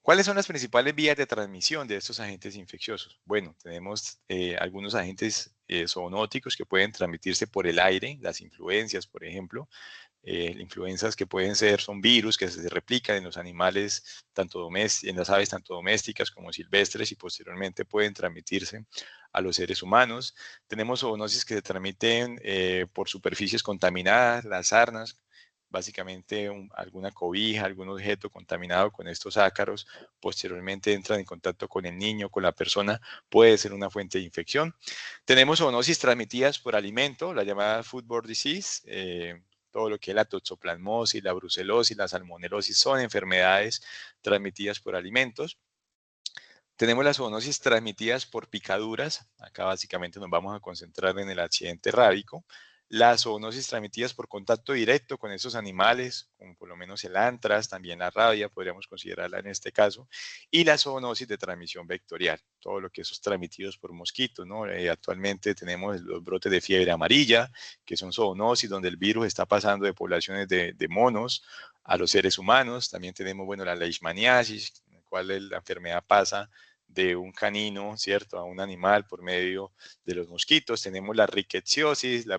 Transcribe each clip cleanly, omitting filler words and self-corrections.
¿Cuáles son las principales vías de transmisión de estos agentes infecciosos? Bueno, tenemos algunos agentes zoonóticos que pueden transmitirse por el aire, las influencias, por ejemplo. Influencias que pueden ser, son virus que se replican en los animales, en las aves tanto domésticas como silvestres y posteriormente pueden transmitirse a los seres humanos. Tenemos zoonosis que se transmiten por superficies contaminadas, las sarnas, básicamente alguna cobija, algún objeto contaminado con estos ácaros, posteriormente entran en contacto con el niño, con la persona, puede ser una fuente de infección. Tenemos zoonosis transmitidas por alimento, la llamada foodborne disease, todo lo que es la toxoplasmosis, la brucelosis, la salmonelosis son enfermedades transmitidas por alimentos. Tenemos las zoonosis transmitidas por picaduras. Acá básicamente nos vamos a concentrar en el accidente rábico. Las zoonosis transmitidas por contacto directo con esos animales, como por lo menos el antras, también la rabia, podríamos considerarla en este caso, y la zoonosis de transmisión vectorial, todo lo que es transmitidos por mosquitos, ¿no? Actualmente tenemos los brotes de fiebre amarilla, que son zoonosis donde el virus está pasando de poblaciones de monos a los seres humanos. También tenemos, bueno, la leishmaniasis, en la cual la enfermedad pasa de un canino, ¿cierto?, a un animal por medio de los mosquitos. Tenemos la rickettsiosis, la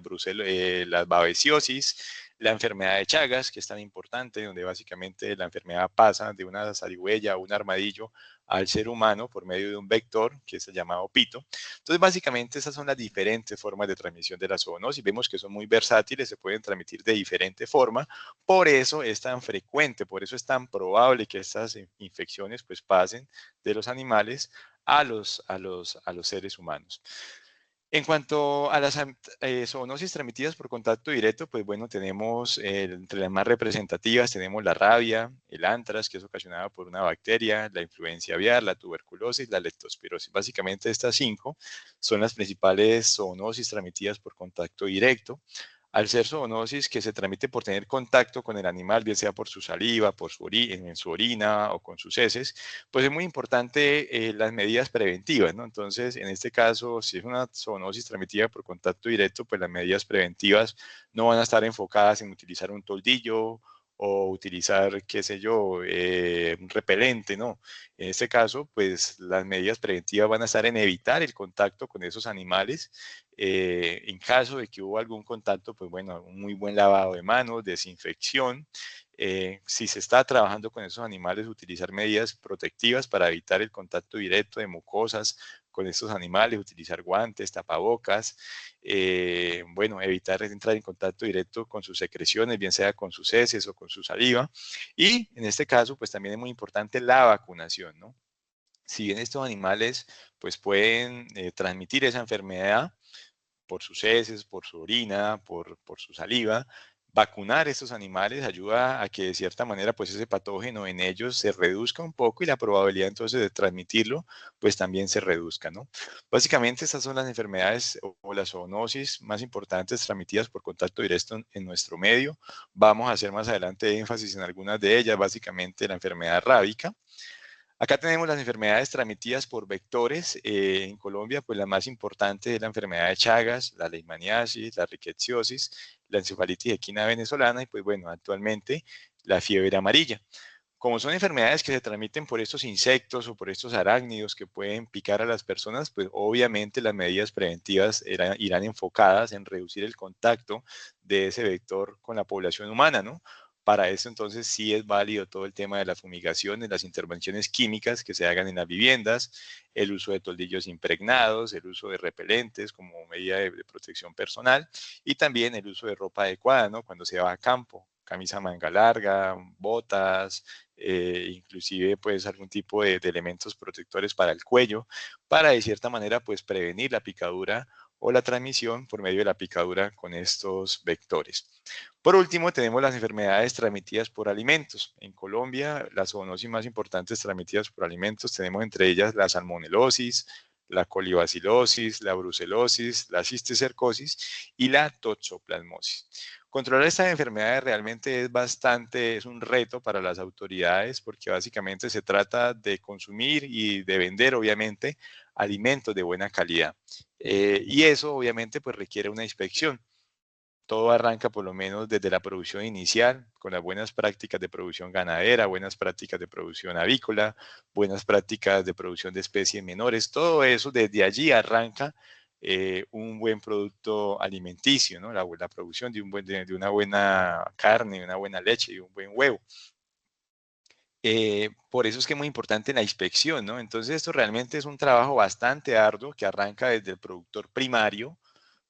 babesiosis, la enfermedad de Chagas, que es tan importante, donde básicamente la enfermedad pasa de una zarigüeya a un armadillo al ser humano por medio de un vector, que es el llamado pito. Entonces, básicamente, esas son las diferentes formas de transmisión de la zoonosis. Vemos que son muy versátiles, se pueden transmitir de diferente forma, por eso es tan frecuente, por eso es tan probable que estas infecciones pues pasen de los animales a los seres humanos. En cuanto a las zoonosis transmitidas por contacto directo, pues bueno, tenemos entre las más representativas, tenemos la rabia, el antras, que es ocasionada por una bacteria, la influencia aviar, la tuberculosis, la leptospirosis. Básicamente estas 5 son las principales zoonosis transmitidas por contacto directo. Al ser zoonosis que se transmite por tener contacto con el animal, bien sea por su saliva, en su orina o con sus heces, pues es muy importante las medidas preventivas, ¿no? Entonces, en este caso, si es una zoonosis transmitida por contacto directo, pues las medidas preventivas no van a estar enfocadas en utilizar un toldillo o utilizar, qué sé yo, un repelente, ¿no? En este caso, pues las medidas preventivas van a estar en evitar el contacto con esos animales. En caso de que hubo algún contacto, pues bueno, un muy buen lavado de manos, desinfección. Si se está trabajando con esos animales, utilizar medidas protectivas para evitar el contacto directo de mucosas con estos animales, utilizar guantes, tapabocas, bueno, evitar entrar en contacto directo con sus secreciones, bien sea con sus heces o con su saliva. Y en este caso, pues también es muy importante la vacunación, ¿no? Si bien estos animales pues pueden transmitir esa enfermedad, por sus heces, por su orina, por su saliva. Vacunar estos animales ayuda a que de cierta manera pues ese patógeno en ellos se reduzca un poco y la probabilidad entonces de transmitirlo pues también se reduzca, ¿no? Básicamente estas son las enfermedades o las zoonosis más importantes transmitidas por contacto directo en nuestro medio. Vamos a hacer más adelante énfasis en algunas de ellas, básicamente la enfermedad rábica. Acá tenemos las enfermedades transmitidas por vectores. En Colombia, pues la más importante es la enfermedad de Chagas, la leishmaniasis, la rickettsiosis, la encefalitis equina venezolana y pues bueno, actualmente la fiebre amarilla. Como son enfermedades que se transmiten por estos insectos o por estos arácnidos que pueden picar a las personas, pues obviamente las medidas preventivas irán enfocadas en reducir el contacto de ese vector con la población humana, ¿no? Para eso entonces sí es válido todo el tema de las fumigaciones, las intervenciones químicas que se hagan en las viviendas, el uso de toldillos impregnados, el uso de repelentes como medida de protección personal y también el uso de ropa adecuada, ¿no? Cuando se va a campo, camisa manga larga, botas, inclusive pues algún tipo de elementos protectores para el cuello, para de cierta manera pues prevenir la picadura o la transmisión por medio de la picadura con estos vectores. Por último, tenemos las enfermedades transmitidas por alimentos. En Colombia, las zoonosis más importantes transmitidas por alimentos tenemos entre ellas la salmonelosis, la colibacilosis, la brucelosis, la cisticercosis y la toxoplasmosis. Controlar estas enfermedades realmente es un reto para las autoridades porque básicamente se trata de consumir y de vender, obviamente, alimentos de buena calidad. Y eso, obviamente, pues requiere una inspección. todo arranca por lo menos desde la producción inicial, con las buenas prácticas de producción ganadera, buenas prácticas de producción avícola, buenas prácticas de producción de especies menores. Todo eso desde allí arranca un buen producto alimenticio, ¿no? La producción de una buena carne, una buena leche y un buen huevo. Por eso es que es muy importante la inspección, ¿no? Entonces esto realmente es un trabajo bastante arduo que arranca desde el productor primario,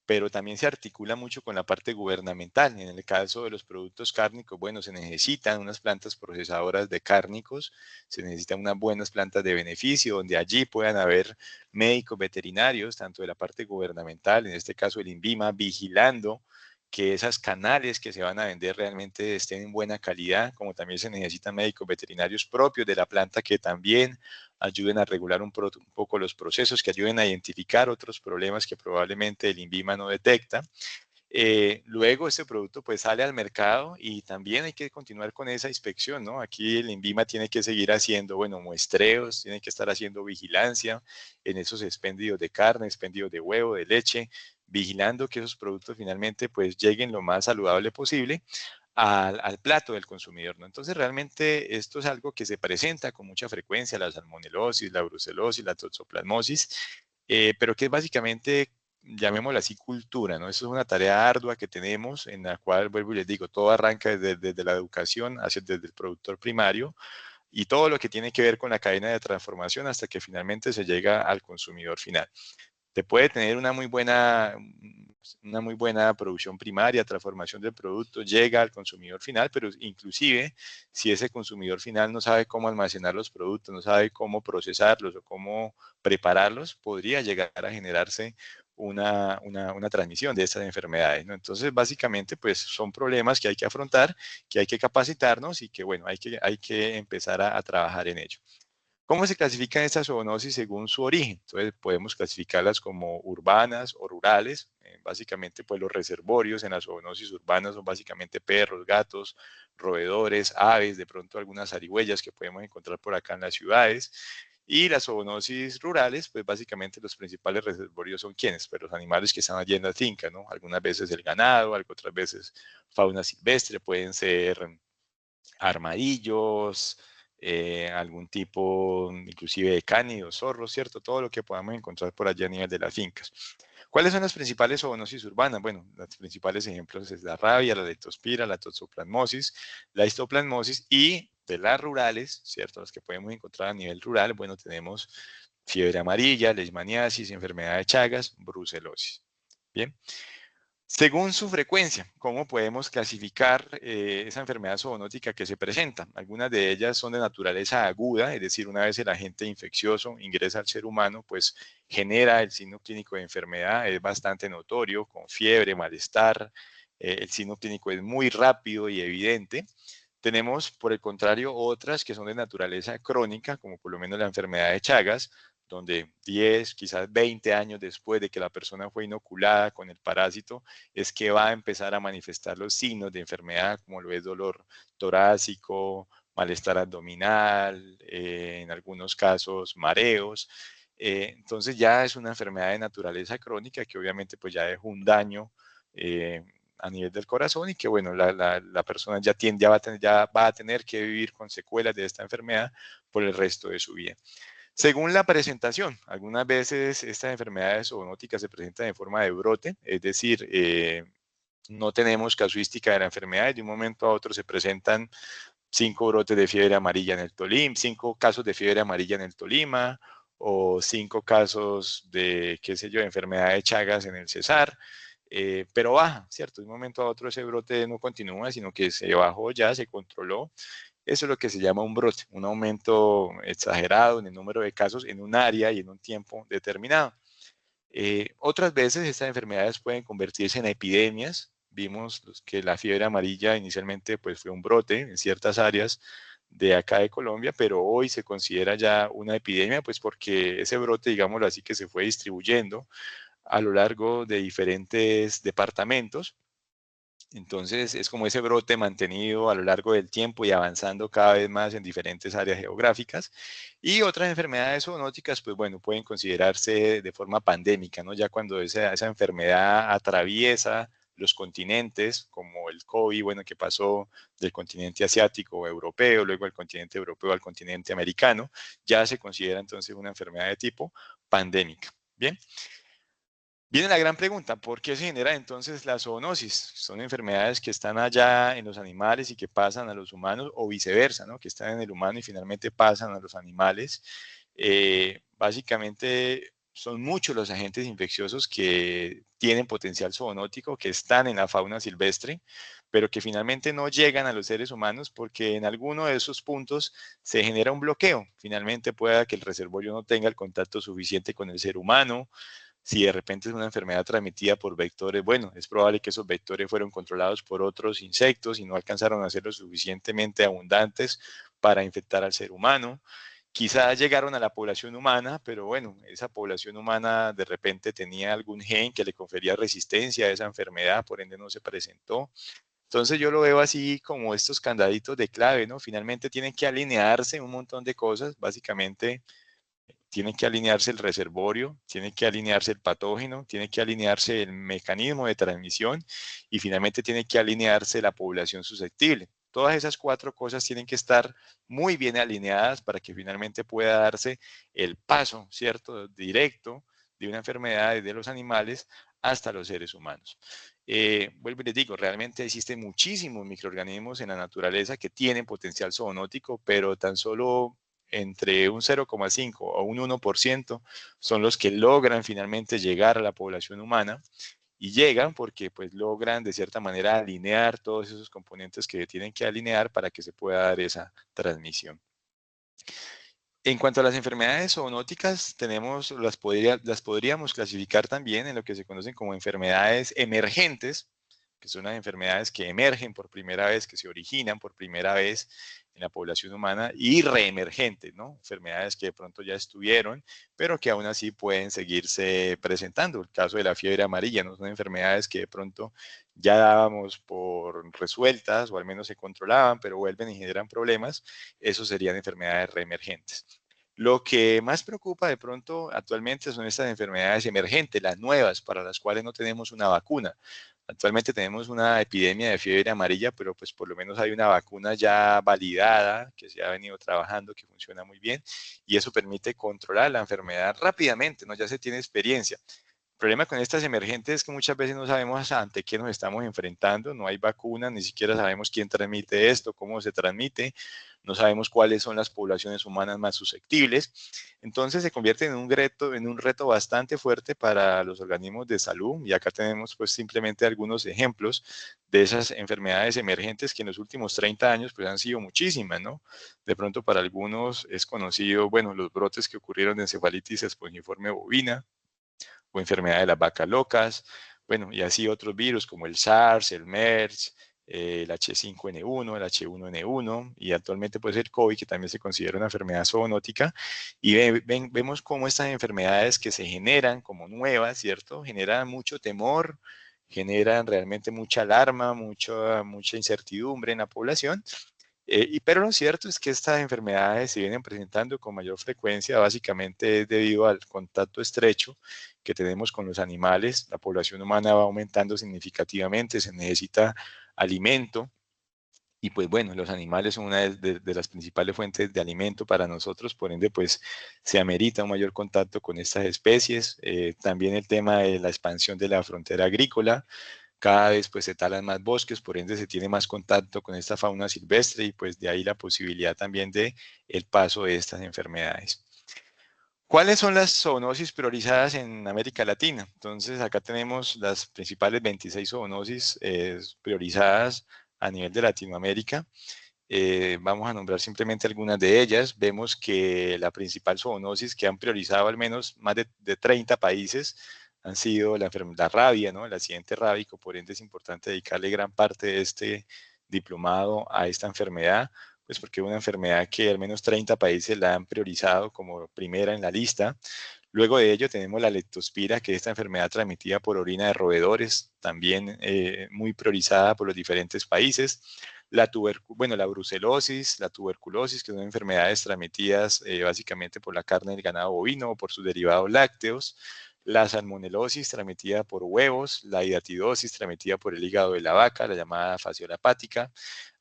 pero también se articula mucho con la parte gubernamental. En el caso de los productos cárnicos, bueno, se necesitan unas plantas procesadoras de cárnicos, se necesitan unas buenas plantas de beneficio, donde allí puedan haber médicos veterinarios, tanto de la parte gubernamental, en este caso el INVIMA, vigilando que esas canales que se van a vender realmente estén en buena calidad, como también se necesitan médicos veterinarios propios de la planta que también ayuden a regular un poco los procesos, que ayuden a identificar otros problemas que probablemente el INVIMA no detecta. Luego este producto pues sale al mercado y también hay que continuar con esa inspección, ¿no? Aquí el INVIMA tiene que seguir haciendo, bueno, muestreos, tiene que estar haciendo vigilancia en esos expendios de carne, expendios de huevo, de leche, vigilando que esos productos finalmente pues lleguen lo más saludable posible al plato del consumidor, ¿no? Entonces, realmente esto es algo que se presenta con mucha frecuencia, la salmonelosis, la brucelosis, la toxoplasmosis, pero que es básicamente, llamémoslo así, cultura, ¿no? Eso es una tarea ardua que tenemos en la cual, vuelvo y les digo, todo arranca desde la educación, desde el productor primario y todo lo que tiene que ver con la cadena de transformación hasta que finalmente se llega al consumidor final. Te puede tener una muy buena producción primaria, transformación del producto, llega al consumidor final, pero inclusive si ese consumidor final no sabe cómo almacenar los productos, no sabe cómo procesarlos o cómo prepararlos, podría llegar a generarse una transmisión de estas enfermedades, ¿no? Entonces, básicamente, pues son problemas que hay que afrontar, que hay que capacitarnos y que, bueno, hay que empezar a trabajar en ello. ¿Cómo se clasifican estas zoonosis según su origen? Entonces podemos clasificarlas como urbanas o rurales. Básicamente, pues los reservorios en las zoonosis urbanas son básicamente perros, gatos, roedores, aves, de pronto algunas zarigüeyas que podemos encontrar por acá en las ciudades. Y las zoonosis rurales, pues básicamente los principales reservorios son quienes, pues los animales que están allí en la finca, ¿no? Algunas veces el ganado, otras veces fauna silvestre, pueden ser armadillos, algún tipo inclusive de cánidos, zorros, ¿cierto? Todo lo que podamos encontrar por allá a nivel de las fincas. ¿Cuáles son las principales zoonosis urbanas? Bueno, los principales ejemplos es la rabia, la leptospira, la toxoplasmosis, la histoplasmosis y de las rurales, ¿cierto? Las que podemos encontrar a nivel rural, bueno, tenemos fiebre amarilla, leishmaniasis, enfermedad de Chagas, brucelosis. Bien. Según su frecuencia, ¿cómo podemos clasificar esa enfermedad zoonótica que se presenta? Algunas de ellas son de naturaleza aguda, es decir, una vez el agente infeccioso ingresa al ser humano, pues genera el signo clínico de enfermedad, es bastante notorio, con fiebre, malestar, el signo clínico es muy rápido y evidente. Tenemos, por el contrario, otras que son de naturaleza crónica, como por lo menos la enfermedad de Chagas, donde 10, quizás 20 años después de que la persona fue inoculada con el parásito, es que va a empezar a manifestar los signos de enfermedad, como lo es dolor torácico, malestar abdominal, en algunos casos mareos. Entonces ya es una enfermedad de naturaleza crónica que obviamente pues ya dejó un daño a nivel del corazón y que bueno, la persona ya va a tener que vivir con secuelas de esta enfermedad por el resto de su vida. Según la presentación, algunas veces estas enfermedades zoonóticas se presentan en forma de brote, es decir, no tenemos casuística de la enfermedad y de un momento a otro se presentan 5 brotes de fiebre amarilla en el Tolima, 5 casos de fiebre amarilla en el Tolima o 5 casos de, qué sé yo, enfermedad de Chagas en el Cesar, pero baja, ¿cierto? De un momento a otro ese brote no continúa, sino que se bajó ya, se controló. Eso es lo que se llama un brote, un aumento exagerado en el número de casos en un área y en un tiempo determinado. Otras veces estas enfermedades pueden convertirse en epidemias. Vimos que la fiebre amarilla inicialmente pues, fue un brote en ciertas áreas de acá de Colombia, pero hoy se considera ya una epidemia, pues porque ese brote, digámoslo así, que se fue distribuyendo a lo largo de diferentes departamentos. Entonces es como ese brote mantenido a lo largo del tiempo y avanzando cada vez más en diferentes áreas geográficas. Y otras enfermedades zoonóticas, pues bueno, pueden considerarse de forma pandémica, ¿no? Ya cuando esa enfermedad atraviesa los continentes, como el COVID, bueno, que pasó del continente asiático o europeo, luego del continente europeo al continente americano, ya se considera entonces una enfermedad de tipo pandémica. Bien. Viene la gran pregunta, ¿por qué se genera entonces la zoonosis? Son enfermedades que están allá en los animales y que pasan a los humanos o viceversa, ¿no? Que están en el humano y finalmente pasan a los animales. Básicamente son muchos los agentes infecciosos que tienen potencial zoonótico, que están en la fauna silvestre, pero que finalmente no llegan a los seres humanos porque en alguno de esos puntos se genera un bloqueo. Finalmente pueda que el reservorio no tenga el contacto suficiente con el ser humano. Si de repente es una enfermedad transmitida por vectores, bueno, es probable que esos vectores fueron controlados por otros insectos y no alcanzaron a ser lo suficientemente abundantes para infectar al ser humano. Quizás llegaron a la población humana, pero bueno, esa población humana de repente tenía algún gen que le confería resistencia a esa enfermedad, por ende no se presentó. Entonces yo lo veo así como estos candaditos de clave, ¿no? Finalmente tienen que alinearse un montón de cosas, básicamente tiene que alinearse el reservorio, tiene que alinearse el patógeno, tiene que alinearse el mecanismo de transmisión y finalmente tiene que alinearse la población susceptible. Todas esas cuatro cosas tienen que estar muy bien alineadas para que finalmente pueda darse el paso, ¿cierto? Directo de una enfermedad de los animales hasta los seres humanos. Vuelvo y les digo, realmente existen muchísimos microorganismos en la naturaleza que tienen potencial zoonótico, pero tan solo entre un 0,5 o un 1% son los que logran finalmente llegar a la población humana y llegan porque pues logran de cierta manera alinear todos esos componentes que tienen que alinear para que se pueda dar esa transmisión. En cuanto a las enfermedades zoonóticas, las podríamos clasificar también en lo que se conocen como enfermedades emergentes, que son las enfermedades que emergen por primera vez, que se originan por primera vez en la población humana, y reemergentes, ¿no? Enfermedades que de pronto ya estuvieron, pero que aún así pueden seguirse presentando. El caso de la fiebre amarilla, ¿no? Son enfermedades que de pronto ya dábamos por resueltas o al menos se controlaban, pero vuelven y generan problemas. Eso serían enfermedades reemergentes. Lo que más preocupa de pronto actualmente son estas enfermedades emergentes, las nuevas, para las cuales no tenemos una vacuna. Actualmente tenemos una epidemia de fiebre amarilla, pero pues por lo menos hay una vacuna ya validada que se ha venido trabajando, que funciona muy bien y eso permite controlar la enfermedad rápidamente, ¿no? Ya se tiene experiencia. El problema con estas emergentes es que muchas veces no sabemos ante qué nos estamos enfrentando, no hay vacunas, ni siquiera sabemos quién transmite esto, cómo se transmite, no sabemos cuáles son las poblaciones humanas más susceptibles. Entonces se convierte en un reto bastante fuerte para los organismos de salud y acá tenemos pues simplemente algunos ejemplos de esas enfermedades emergentes que en los últimos 30 años pues han sido muchísimas, ¿no? De pronto para algunos es conocido, bueno, los brotes que ocurrieron de encefalitis espongiforme bovina, o enfermedad de las vacas locas, bueno, y así otros virus como el SARS, el MERS, el H5N1, el H1N1 y actualmente puede ser COVID, que también se considera una enfermedad zoonótica. Y vemos cómo estas enfermedades que se generan como nuevas, ¿cierto? Generan mucho temor, generan realmente mucha alarma, mucha incertidumbre en la población. Pero lo cierto es que estas enfermedades se vienen presentando con mayor frecuencia, básicamente debido al contacto estrecho que tenemos con los animales. La población humana va aumentando significativamente, se necesita alimento. Y pues bueno, los animales son una de las principales fuentes de alimento para nosotros, por ende pues se amerita un mayor contacto con estas especies. También el tema de la expansión de la frontera agrícola, cada vez pues se talan más bosques, por ende se tiene más contacto con esta fauna silvestre y pues de ahí la posibilidad también de el paso de estas enfermedades. ¿Cuáles son las zoonosis priorizadas en América Latina? Entonces, acá tenemos las principales 26 zoonosis priorizadas a nivel de Latinoamérica. Vamos a nombrar simplemente algunas de ellas. Vemos que la principal zoonosis que han priorizado al menos más de 30 países han sido la rabia, ¿no? El accidente rábico. Por ende, es importante dedicarle gran parte de este diplomado a esta enfermedad, pues porque es una enfermedad que al menos 30 países la han priorizado como primera en la lista. Luego de ello tenemos la leptospira, que es esta enfermedad transmitida por orina de roedores, también muy priorizada por los diferentes países. La brucelosis, la tuberculosis, que son enfermedades transmitidas básicamente por la carne del ganado bovino o por sus derivados lácteos. la salmonelosis transmitida por huevos, la hidatidosis transmitida por el hígado de la vaca, la llamada fasciola hepática,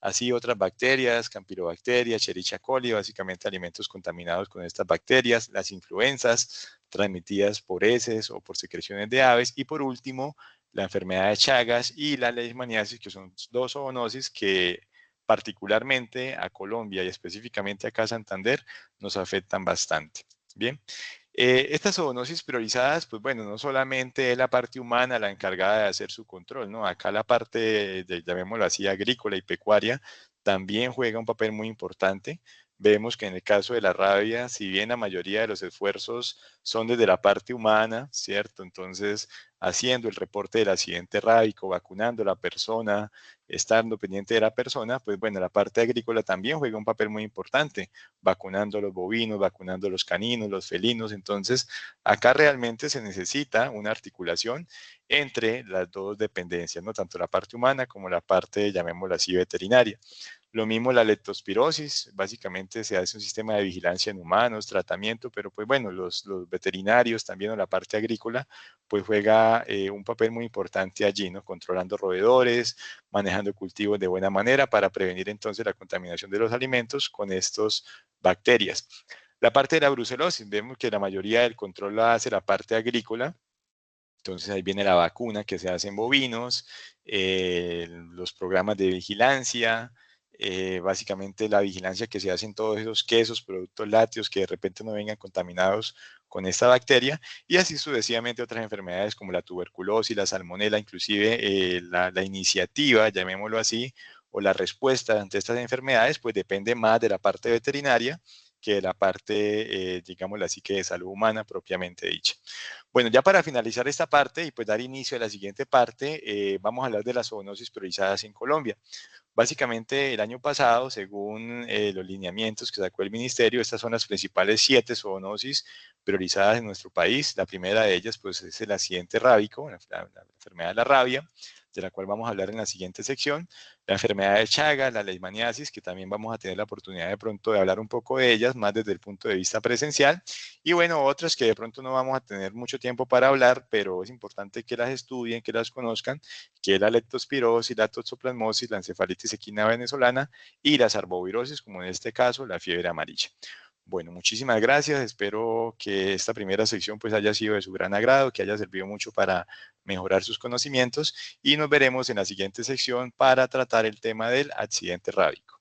así otras bacterias, Campylobacteria, Escherichia coli, básicamente alimentos contaminados con estas bacterias, las influenzas transmitidas por heces o por secreciones de aves, y por último, la enfermedad de Chagas y la leishmaniasis, que son dos zoonosis que particularmente a Colombia y específicamente acá a Santander nos afectan bastante. Bien, estas zoonosis priorizadas, pues bueno, no solamente es la parte humana la encargada de hacer su control, ¿no? Acá la parte, llamémoslo así, agrícola y pecuaria, también juega un papel muy importante. Vemos que en el caso de la rabia, si bien la mayoría de los esfuerzos son desde la parte humana, ¿cierto? Entonces, haciendo el reporte del accidente rábico, vacunando a la persona, estando pendiente de la persona, pues bueno, la parte agrícola también juega un papel muy importante, vacunando a los bovinos, vacunando a los caninos, los felinos. Entonces, acá realmente se necesita una articulación entre las dos dependencias, ¿no? Tanto la parte humana como la parte, llamémosla así, veterinaria. Lo mismo la leptospirosis, básicamente se hace un sistema de vigilancia en humanos, tratamiento, pero pues bueno, los veterinarios también o la parte agrícola, pues juega un papel muy importante allí, ¿no? Controlando roedores, manejando cultivos de buena manera para prevenir entonces la contaminación de los alimentos con estas bacterias. La parte de la brucelosis, vemos que la mayoría del control la hace la parte agrícola, entonces ahí viene la vacuna que se hace en bovinos, los programas de vigilancia, básicamente la vigilancia que se hace en todos esos quesos, productos lácteos que de repente no vengan contaminados con esta bacteria, y así sucesivamente otras enfermedades como la tuberculosis, la salmonela, inclusive la iniciativa, llamémoslo así, o la respuesta ante estas enfermedades, pues depende más de la parte veterinaria que de la parte, digámoslo así, que de salud humana propiamente dicha. Bueno, ya para finalizar esta parte y pues dar inicio a la siguiente parte, vamos a hablar de las zoonosis priorizadas en Colombia. Básicamente, el año pasado, según los lineamientos que sacó el ministerio, estas son las principales 7 zoonosis priorizadas en nuestro país. La primera de ellas, pues, es el accidente rábico, la enfermedad de la rabia, de la cual vamos a hablar en la siguiente sección. La enfermedad de Chagas, la leishmaniasis, que también vamos a tener la oportunidad de pronto de hablar un poco de ellas, más desde el punto de vista presencial. Y bueno, otras que de pronto no vamos a tener mucho tiempo para hablar, pero es importante que las estudien, que las conozcan, que es la leptospirosis, la toxoplasmosis, la encefalitis equina venezolana y las arbovirosis, como en este caso la fiebre amarilla. Bueno, muchísimas gracias. Espero que esta primera sección pues haya sido de su gran agrado, que haya servido mucho para mejorar sus conocimientos, y nos veremos en la siguiente sección para tratar el tema del accidente rábico.